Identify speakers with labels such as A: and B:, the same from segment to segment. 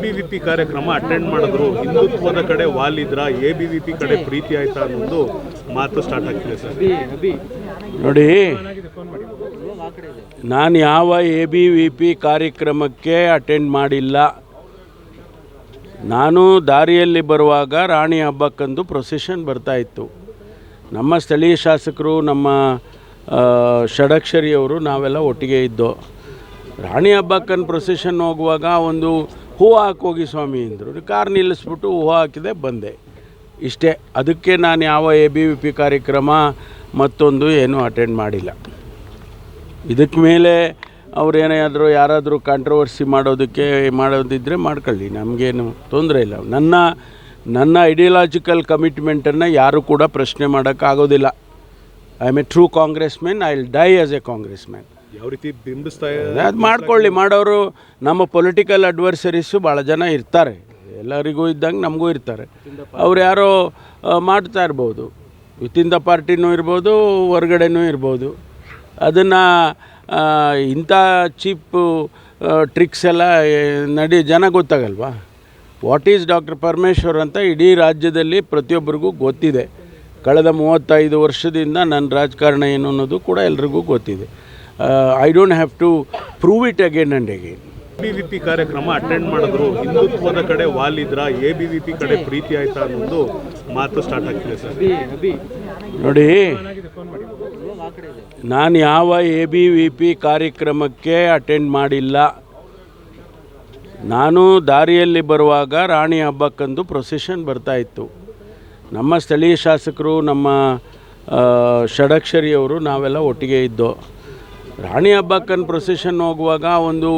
A: ABVP ಕಾರ್ಯಕ್ರಮ attend ಮಾಡಿದ್ರು, ಹಿಂದುತ್ವದ ಕಡೆ ವಾಲಿದ್ರ, ABVP ಕಡೆ ಪ್ರೀತಿ ಆಯ್ತಾ ಅನ್ನೋದು ಮಾತು ಸ್ಟಾರ್ಟ್ ಆಗ್ತಿದೆ ಸರ್.
B: ನೋಡಿ, ನಾನು ಯಾವ ABVP ಕಾರ್ಯಕ್ರಮಕ್ಕೆ ಅಟೆಂಡ್ ಮಾಡಿಲ್ಲ. ನಾನು ದಾರಿಯಲ್ಲಿ ಬರುವಾಗ ರಾಣಿ ಹಬ್ಬಕ್ಕಂದು ಪ್ರೊಸೆಷನ್ ಬರ್ತಾಯಿತ್ತು. ನಮ್ಮ ಸ್ಥಳೀಯ ಶಾಸಕರು, ನಮ್ಮ ಷಡಕ್ಷರಿಯವರು ನಾವೆಲ್ಲ ಒಟ್ಟಿಗೆ ಇದ್ದೋ. ರಾಣಿ ಹಬ್ಬಕ್ಕನ ಪ್ರೊಸೆಷನ್ ಹೋಗುವಾಗ ಒಂದು ಹೂವು ಹಾಕೋಗಿ ಸ್ವಾಮಿ ಅಂದರು. ಕಾರ್ ನಿಲ್ಲಿಸ್ಬಿಟ್ಟು ಹೂವು ಹಾಕಿದೆ, ಬಂದೆ. ಇಷ್ಟೇ. ಅದಕ್ಕೆ ನಾನು ಯಾವ ABVP ಕಾರ್ಯಕ್ರಮ ಮತ್ತೊಂದು ಏನೂ ಅಟೆಂಡ್ ಮಾಡಿಲ್ಲ. ಇದಕ್ಕೆ ಮೇಲೆ ಅವ್ರೇನಾದರೂ ಯಾರಾದರೂ ಕಾಂಟ್ರವರ್ಸಿ ಮಾಡೋದಿದ್ದರೆ ಮಾಡ್ಕೊಳ್ಳಿ, ನಮಗೇನು ತೊಂದರೆ ಇಲ್ಲ. ನನ್ನ ಐಡಿಯಾಲಜಿಕಲ್ ಕಮಿಟ್ಮೆಂಟನ್ನು ಯಾರೂ ಕೂಡ ಪ್ರಶ್ನೆ ಮಾಡೋಕ್ಕಾಗೋದಿಲ್ಲ. I am A true Congress man. I will die as A Congress man.
A: ಯಾವ ರೀತಿ ಬಿಂಬಿಸ್ತಾ
B: ಅದು ಮಾಡ್ಕೊಳ್ಳಿ. ಮಾಡೋರು ನಮ್ಮ ಪೊಲಿಟಿಕಲ್ ಅಡ್ವರ್ಸರೀಸು ಭಾಳ ಜನ ಇರ್ತಾರೆ. ಎಲ್ಲರಿಗೂ ಇದ್ದಂಗೆ ನಮಗೂ ಇರ್ತಾರೆ. ಅವ್ರು ಯಾರೋ ಮಾಡ್ತಾ ಇರ್ಬೋದು, ವಿತಿನ್ ದ ಪಾರ್ಟಿನೂ ಇರ್ಬೋದು, ಹೊರಗಡೆನೂ ಇರ್ಬೋದು. ಅದನ್ನು ಇಂಥ ಚೀಪ್ ಟ್ರಿಕ್ಸ್ ಎಲ್ಲ ಜನ ಗೊತ್ತಾಗಲ್ವಾ? ವಾಟ್ ಈಸ್ ಡಾಕ್ಟರ್ ಪರಮೇಶ್ವರ್ ಅಂತ ಇಡೀ ರಾಜ್ಯದಲ್ಲಿ ಪ್ರತಿಯೊಬ್ಬರಿಗೂ ಗೊತ್ತಿದೆ. ಕಳೆದ 35 ವರ್ಷದಿಂದ ನನ್ನ ರಾಜಕಾರಣ ಏನು ಅನ್ನೋದು ಕೂಡ ಎಲ್ರಿಗೂ ಗೊತ್ತಿದೆ. I don't have to prove it again and again.
A: ABVP ಕಾರ್ಯಕ್ರಮ ಅಟೆಂಡ್ ಮಾಡಿದ್ರು, ಹಿಂದುತ್ವದ ಕಡೆ ವಾಲಿದ್ರ, ABVP ಕಡೆ ಪ್ರೀತಿ ಆಯ್ತಾ ಅನ್ನೋದು ಮಾತು ಸ್ಟಾರ್ಟ್ ಆಗ್ತಿದೆ ಸರ್.
B: ನೋಡಿ, ನಾನು ಯಾವ ABVP ಕಾರ್ಯಕ್ರಮಕ್ಕೆ ಅಟೆಂಡ್ ಮಾಡಿಲ್ಲ. ನಾನು ದಾರಿಯಲ್ಲಿ ಬರುವಾಗ ರಾಣಿ ಹಬ್ಬಕ್ಕಂದು ಪ್ರೊಸೆಷನ್ ಬರ್ತಾಯಿತ್ತು. ನಮ್ಮ ಸ್ಥಳೀಯ ಶಾಸಕರು, ನಮ್ಮ ಷಡಕ್ಷರಿಯವರು ನಾವೆಲ್ಲ ಒಟ್ಟಿಗೆ ಇದ್ದೋ. ರಾಣಿ ಹಬ್ಬಕ್ಕನ ಪ್ರೊಸೆಷನ್ ಹೋಗುವಾಗ ಒಂದು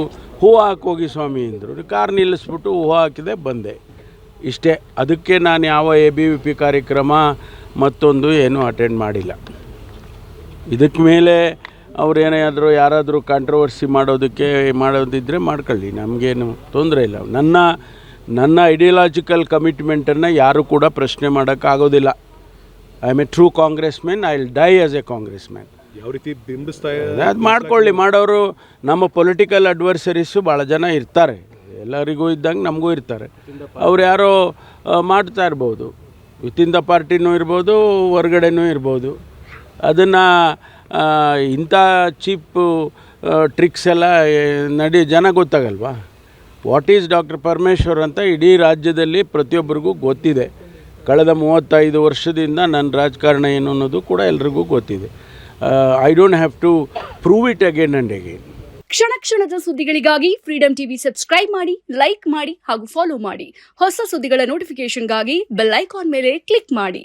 B: ಹೂವು ಹಾಕೋಗಿ ಸ್ವಾಮಿ ಅಂದರು. ಕಾರ್ ನಿಲ್ಲಿಸ್ಬಿಟ್ಟು ಹೂವು ಹಾಕಿದೆ, ಬಂದೆ. ಇಷ್ಟೇ. ಅದಕ್ಕೆ ನಾನು ಯಾವ ABVP ಕಾರ್ಯಕ್ರಮ ಮತ್ತೊಂದು ಏನೂ ಅಟೆಂಡ್ ಮಾಡಿಲ್ಲ. ಇದಕ್ಕೆ ಮೇಲೆ ಅವ್ರೇನಾದರೂ ಯಾರಾದರೂ ಕಾಂಟ್ರವರ್ಸಿ ಮಾಡೋದಿದ್ದರೆ ಮಾಡ್ಕೊಳ್ಳಿ, ನಮಗೇನು ತೊಂದರೆ ಇಲ್ಲ. ನನ್ನ ಐಡಿಯಾಲಜಿಕಲ್ ಕಮಿಟ್ಮೆಂಟನ್ನು ಯಾರೂ ಕೂಡ ಪ್ರಶ್ನೆ ಮಾಡೋಕ್ಕಾಗೋದಿಲ್ಲ. I am A true Congress man. I will die as A Congress man.
A: ಯಾವ ರೀತಿ ಬಿಂಬಿಸ್ತಾ
B: ಅದು ಮಾಡ್ಕೊಳ್ಳಿ. ಮಾಡೋರು ನಮ್ಮ ಪೊಲಿಟಿಕಲ್ ಅಡ್ವರ್ಸರೀಸು ಭಾಳ ಜನ ಇರ್ತಾರೆ. ಎಲ್ಲರಿಗೂ ಇದ್ದಂಗೆ ನಮಗೂ ಇರ್ತಾರೆ. ಅವ್ರು ಯಾರೋ ಮಾಡ್ತಾ ಇರ್ಬೋದು, ವಿತಿನ್ ದ ಪಾರ್ಟಿನೂ ಇರ್ಬೋದು, ಹೊರಗಡೆನೂ ಇರ್ಬೋದು. ಅದನ್ನು ಇಂಥ ಚೀಪ್ ಟ್ರಿಕ್ಸ್ ಎಲ್ಲ ಜನ ಗೊತ್ತಾಗಲ್ವಾ? ವಾಟ್ ಈಸ್ ಡಾಕ್ಟರ್ ಪರಮೇಶ್ವರ್ ಅಂತ ಇಡೀ ರಾಜ್ಯದಲ್ಲಿ ಪ್ರತಿಯೊಬ್ಬರಿಗೂ ಗೊತ್ತಿದೆ. ಕಳೆದ 35 ವರ್ಷದಿಂದ ನನ್ನ ರಾಜಕಾರಣ ಏನು ಅನ್ನೋದು ಕೂಡ ಎಲ್ರಿಗೂ ಗೊತ್ತಿದೆ. I don't have to prove it again and again.
C: ಕ್ಷಣ ಕ್ಷಣದ ಸುದ್ದಿಗಳಿಗಾಗಿ ಫ್ರೀಡಮ್ ಟಿವಿ ಸಬ್ಸ್ಕ್ರೈಬ್ ಮಾಡಿ, ಲೈಕ್ ಮಾಡಿ ಹಾಗೂ ಫಾಲೋ ಮಾಡಿ. ಹೊಸ ಸುದ್ದಿಗಳ ನೋಟಿಫಿಕೇಶನ್ಗಾಗಿ ಬೆಲ್ ಐಕಾನ್ ಮೇಲೆ ಕ್ಲಿಕ್ ಮಾಡಿ.